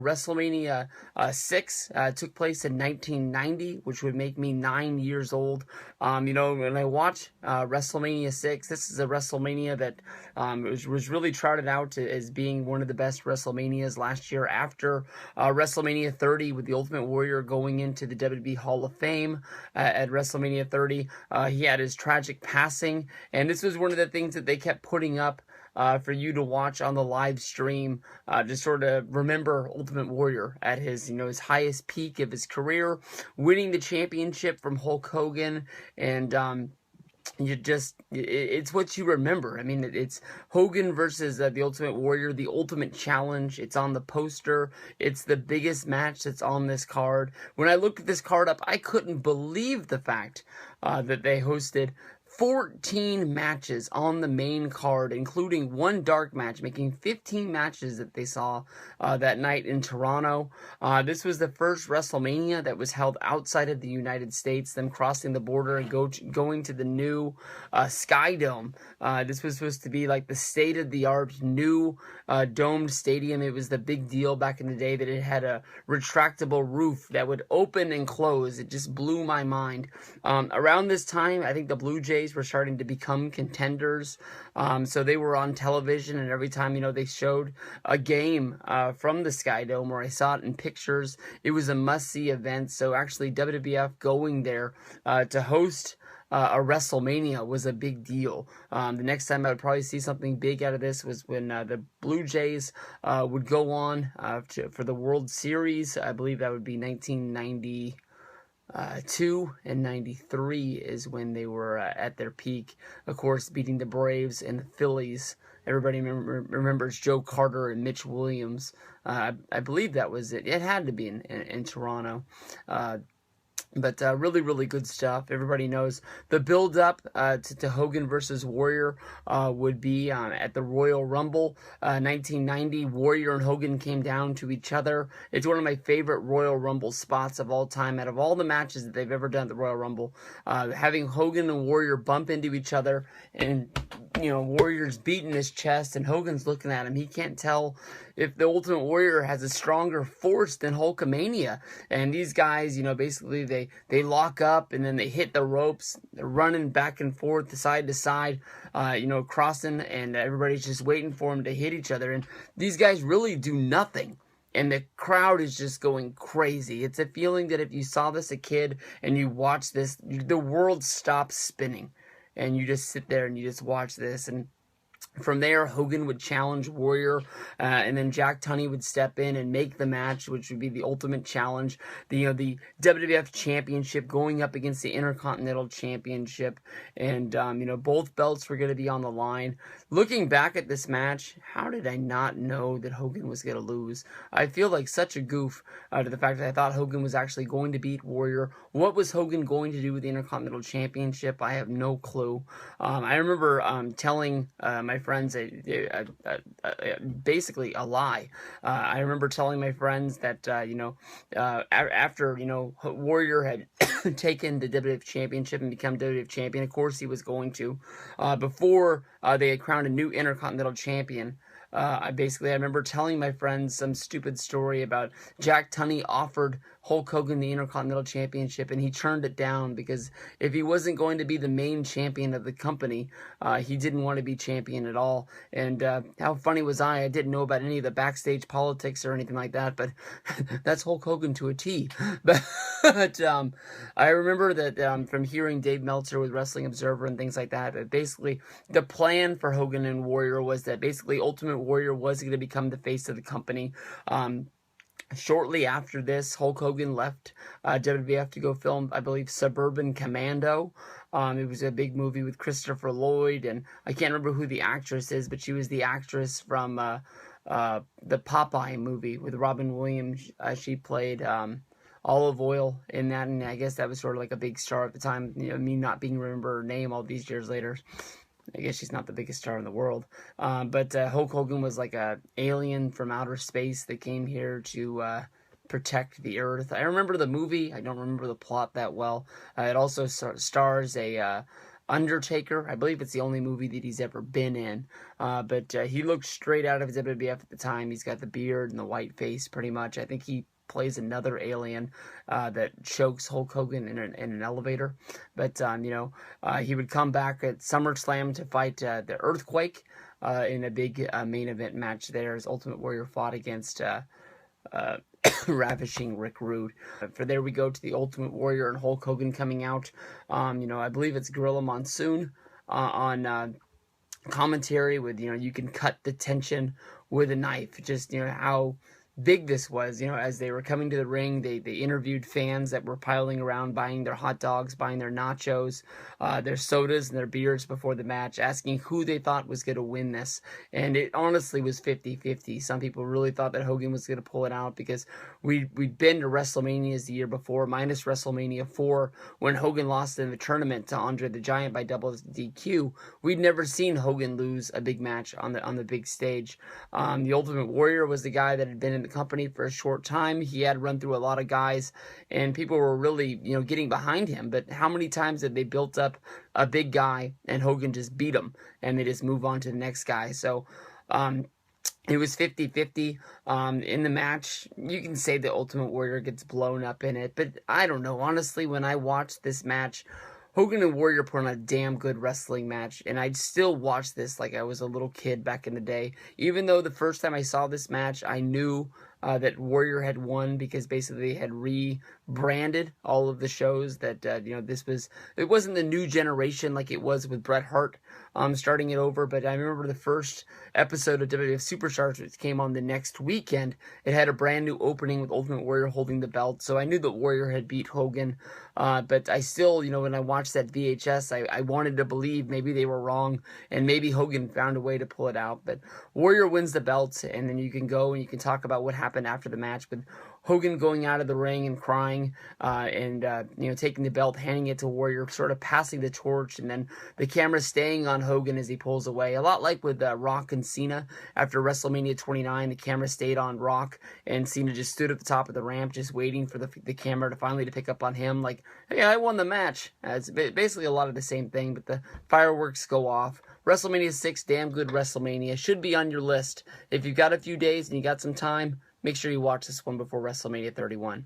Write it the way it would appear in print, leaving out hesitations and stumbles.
WrestleMania VI took place in 1990, which would make me 9 years old. When I watch WrestleMania VI, this is a WrestleMania that was really trotted out as being one of the best WrestleManias last year after WrestleMania 30 with the Ultimate Warrior going into the WWE Hall of Fame at WrestleMania 30. He had his tragic passing, and this was one of the things that they kept putting up for you to watch on the live stream, to sort of remember Ultimate Warrior at his highest peak of his career, winning the championship from Hulk Hogan, and it's what you remember. I mean, it's Hogan versus the Ultimate Warrior, the Ultimate Challenge. It's on the poster. It's the biggest match that's on this card. When I looked at this card up, I couldn't believe the fact that they hosted 14 matches on the main card, including one dark match, making 15 matches that they saw that night in Toronto. This was the first WrestleMania that was held outside of the United States, them crossing the border and going to the new Sky Dome. This was supposed to be like the state-of-the-art new domed stadium. It was the big deal back in the day that it had a retractable roof that would open and close. It just blew my mind. Around this time, I think the Blue Jays were starting to become contenders, so they were on television, and every time they showed a game from the Sky Dome, or I saw it in pictures, it was a must-see event. So actually WWF going there to host a WrestleMania was a big deal. The next time I would probably see something big out of this was when the Blue Jays would go on for the World Series. I believe that would be 1992 and 93 is when they were at their peak. Of course, beating the Braves and the Phillies. Everybody remembers Joe Carter and Mitch Williams. I believe that was it. It had to be in Toronto. But really, really good stuff. Everybody knows the build-up to Hogan versus Warrior would be at the Royal Rumble 1990. Warrior and Hogan came down to each other. It's one of my favorite Royal Rumble spots of all time. Out of all the matches that they've ever done at the Royal Rumble, having Hogan and Warrior bump into each other, and Warrior's beating his chest and Hogan's looking at him. He can't tell if the Ultimate Warrior has a stronger force than Hulkamania. And these guys, basically they lock up and then they hit the ropes. They're running back and forth, side to side, crossing, and everybody's just waiting for them to hit each other. And these guys really do nothing. And the crowd is just going crazy. It's a feeling that if you saw this as a kid and you watch this, the world stops spinning. And you just sit there and you just watch this. And from there, Hogan would challenge Warrior, and then Jack Tunney would step in and make the match, which would be the Ultimate Challenge, the WWF Championship going up against the Intercontinental Championship, and both belts were going to be on the line. Looking back at this match, how did I not know that Hogan was going to lose? I feel like such a goof to the fact that I thought Hogan was actually going to beat Warrior. What was Hogan going to do with the Intercontinental Championship? I have no clue. I remember telling my friends basically a lie. I remember telling my friends that after Warrior had taken the WWF Championship and become WWF Champion, of course he was going to, before they had crowned a new Intercontinental Champion. I remember telling my friends some stupid story about Jack Tunney offered Hulk Hogan the Intercontinental Championship, and he turned it down because if he wasn't going to be the main champion of the company, he didn't want to be champion at all. And how funny was I? I didn't know about any of the backstage politics or anything like that, but that's Hulk Hogan to a T. But I remember that from hearing Dave Meltzer with Wrestling Observer and things like that basically the plan for Hogan and Warrior was that basically Ultimate Warrior was going to become the face of the company. Shortly after this, Hulk Hogan left WWF to go film, I believe, Suburban Commando. It was a big movie with Christopher Lloyd, and I can't remember who the actress is, but she was the actress from the Popeye movie with Robin Williams. She played Olive Oil in that, and I guess that was sort of like a big star at the time. Me not being remember her name all these years later. I guess she's not the biggest star in the world. But Hulk Hogan was like a alien from outer space that came here to protect the Earth. I remember the movie. I don't remember the plot that well. It also stars a Undertaker. I believe it's the only movie that he's ever been in. But he looked straight out of his WWF at the time. He's got the beard and the white face pretty much. I think he plays another alien that chokes Hulk Hogan in an elevator. But, he would come back at SummerSlam to fight the Earthquake in a big main event match there as Ultimate Warrior fought against ravishing Rick Rude. For there we go to the Ultimate Warrior and Hulk Hogan coming out. I believe it's Gorilla Monsoon on commentary with, you can cut the tension with a knife. Just, how big this was, as they were coming to the ring, they interviewed fans that were piling around, buying their hot dogs, buying their nachos, their sodas and their beers before the match, asking who they thought was going to win this. And it honestly was 50-50. Some people really thought that Hogan was going to pull it out because we'd been to WrestleManias the year before, minus WrestleMania 4, when Hogan lost in the tournament to Andre the Giant by double DQ. We'd never seen Hogan lose a big match on the big stage. The Ultimate Warrior was the guy that had been in the company for a short time. He had run through a lot of guys, and people were really, getting behind him. But how many times had they built up a big guy and Hogan just beat him, and they just move on to the next guy? So, it was 50-50 in the match. You can say the Ultimate Warrior gets blown up in it, but I don't know. Honestly, when I watched this match, Hogan and Warrior put on a damn good wrestling match, and I'd still watch this like I was a little kid back in the day. It the first time I saw this match, I knew that Warrior had won because basically they had rebranded all of the shows that, it wasn't the new generation like it was with Bret Hart starting it over, but I remember the first episode of WWF Superstars, which came on the next weekend, it had a brand new opening with Ultimate Warrior holding the belt, so I knew that Warrior had beat Hogan, but I still, when I watched that VHS, I wanted to believe maybe they were wrong, and maybe Hogan found a way to pull it out, but Warrior wins the belt, and then you can go and you can talk about what happened after the match, with Hogan going out of the ring and crying, and taking the belt, handing it to Warrior, sort of passing the torch, and then the camera staying on Hogan as he pulls away. A lot like with Rock and Cena after WrestleMania 29, the camera stayed on Rock, and Cena just stood at the top of the ramp, just waiting for the camera to finally pick up on him, like, hey, I won the match. It's basically a lot of the same thing, but the fireworks go off. WrestleMania 6, damn good WrestleMania. Should be on your list. If you've got a few days and you got some time, make sure you watch this one before WrestleMania 31.